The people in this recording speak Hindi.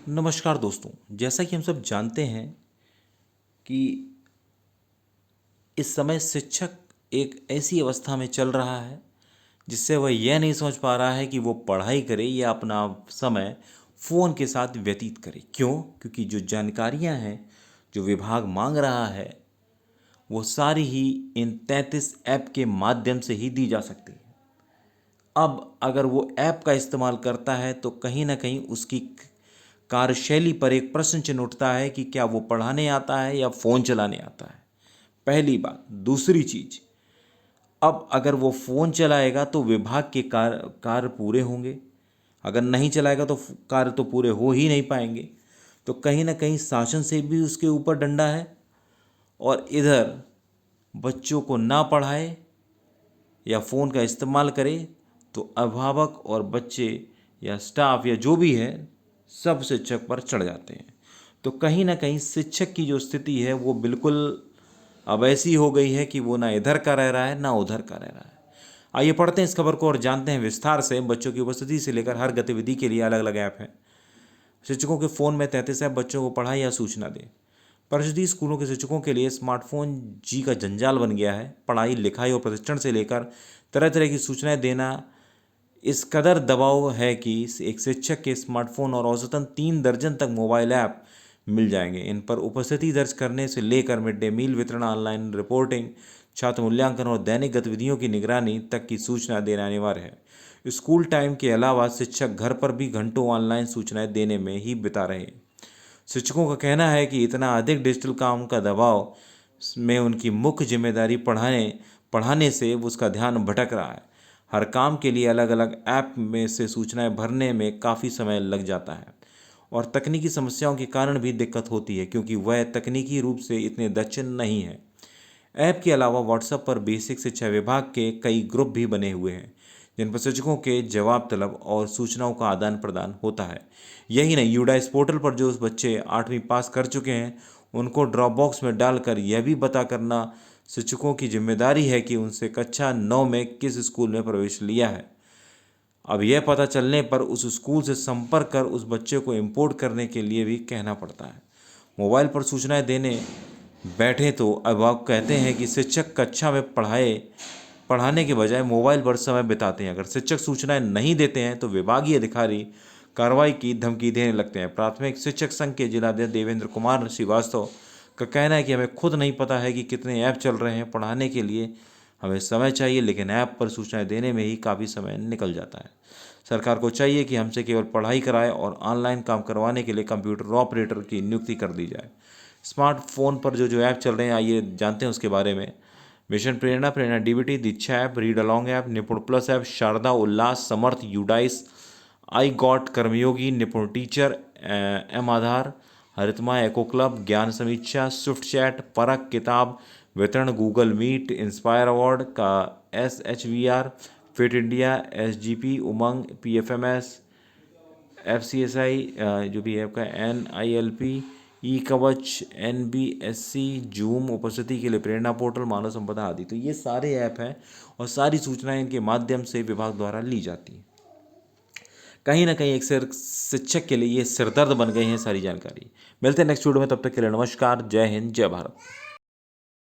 नमस्कार दोस्तों। जैसा कि हम सब जानते हैं कि इस समय शिक्षक एक ऐसी अवस्था में चल रहा है जिससे वह यह नहीं समझ पा रहा है कि वो पढ़ाई करे या अपना समय फ़ोन के साथ व्यतीत करे। क्यों? क्योंकि जो जानकारियां हैं जो विभाग मांग रहा है वो सारी ही इन 33 ऐप के माध्यम से ही दी जा सकती है। अब अगर वो ऐप का इस्तेमाल करता है तो कहीं ना कहीं उसकी कार्यशैली पर एक प्रश्न चिन्ह उठता है कि क्या वो पढ़ाने आता है या फ़ोन चलाने आता है। पहली बात। दूसरी चीज़, अब अगर वो फ़ोन चलाएगा तो विभाग के कार्य पूरे होंगे, अगर नहीं चलाएगा तो कार्य तो पूरे हो ही नहीं पाएंगे। तो कहीं ना कहीं शासन से भी उसके ऊपर डंडा है और इधर बच्चों को ना पढ़ाए या फ़ोन का इस्तेमाल करे तो अभिभावक और बच्चे या स्टाफ या जो भी है सब शिक्षक पर चढ़ जाते हैं। तो कहीं ना कहीं शिक्षक की जो स्थिति है वो बिल्कुल अब ऐसी हो गई है कि वो ना इधर का रह रहा है ना उधर का रह रहा है। आइए पढ़ते हैं इस खबर को और जानते हैं विस्तार से। बच्चों की उपस्थिति से लेकर हर गतिविधि के लिए अलग अलग ऐप हैं। शिक्षकों के फ़ोन में 33 ऐप बच्चों को पढ़ाई या सूचना दें। परिषदीय स्कूलों के शिक्षकों के लिए स्मार्टफोन जी का जंजाल बन गया है। पढ़ाई लिखाई और प्रशिक्षण से लेकर तरह तरह की सूचनाएं देना इस कदर दबाव है कि एक शिक्षक के स्मार्टफोन और औसतन 3 दर्जन तक मोबाइल ऐप मिल जाएंगे। इन पर उपस्थिति दर्ज करने से लेकर मिड डे मील वितरण, ऑनलाइन रिपोर्टिंग, छात्र मूल्यांकन और दैनिक गतिविधियों की निगरानी तक की सूचना देना अनिवार्य है। स्कूल टाइम के अलावा शिक्षक घर पर भी घंटों ऑनलाइन सूचनाएं देने में ही बिता रहे हैं। शिक्षकों का कहना है कि इतना अधिक डिजिटल काम का दबाव में उनकी मुख्य जिम्मेदारी पढ़ाने से उसका ध्यान भटक रहा है। हर काम के लिए अलग अलग ऐप में से सूचनाएं भरने में काफ़ी समय लग जाता है और तकनीकी समस्याओं के कारण भी दिक्कत होती है क्योंकि वह तकनीकी रूप से इतने दक्ष नहीं है। ऐप के अलावा व्हाट्सएप पर बेसिक शिक्षा विभाग के कई ग्रुप भी बने हुए हैं जिन पर शिक्षकों के जवाब तलब और सूचनाओं का आदान प्रदान होता है। यही नहीं, यूडाइस पोर्टल पर जो बच्चे 8वीं पास कर चुके हैं उनको ड्रॉप बॉक्स में डालकर यह भी पता करना शिक्षकों की जिम्मेदारी है कि उनसे कक्षा 9 में किस स्कूल में प्रवेश लिया है। अब यह पता चलने पर उस स्कूल से संपर्क कर उस बच्चे को इंपोर्ट करने के लिए भी कहना पड़ता है। मोबाइल पर सूचनाएं देने बैठे तो अभिभावक कहते हैं कि शिक्षक कक्षा में पढ़ाने के बजाय मोबाइल पर समय बिताते हैं। अगर शिक्षक सूचनाएं नहीं देते हैं तो विभागीय अधिकारी कार्रवाई की धमकी देने लगते हैं। प्राथमिक शिक्षक संघ के जिलाध्यक्ष देवेंद्र कुमार श्रीवास्तव का कहना है कि हमें खुद नहीं पता है कि कितने ऐप चल रहे हैं। पढ़ाने के लिए हमें समय चाहिए लेकिन ऐप पर सूचनाएं देने में ही काफ़ी समय निकल जाता है। सरकार को चाहिए कि हमसे केवल पढ़ाई कराए और ऑनलाइन काम करवाने के लिए कंप्यूटर ऑपरेटर की नियुक्ति कर दी जाए। स्मार्टफोन पर जो जो ऐप चल रहे हैं आइए जानते हैं उसके बारे में। Mission Prerna, Prerna DBT, Diksha app, read along app, Nipun plus app, Sharda, Ullas, Samarth, UDISE, iGOT, Karmayogi, Nipun teacher, M Aadhaar, Haritima, eco club, Gyan Samiksha, swift chat, Parakh, किताब वितरण, गूगल मीट, इंस्पायर अवार्ड का SHVR, fit India, SGP, Umang, PFMS, FCSI जो भी है आपका NILP, ई कवच, NBSC, जूम, उपस्थिति के लिए प्रेरणा पोर्टल, मानव संपदा आदि। तो ये सारे ऐप हैं और सारी सूचनाएं इनके माध्यम से विभाग द्वारा ली जाती हैं। कहीं ना कहीं एक शिक्षक के लिए ये सिरदर्द बन गई है सारी जानकारी। मिलते हैं नेक्स्ट वीडियो में, तब तक के लिए नमस्कार, जय हिंद, जय भारत।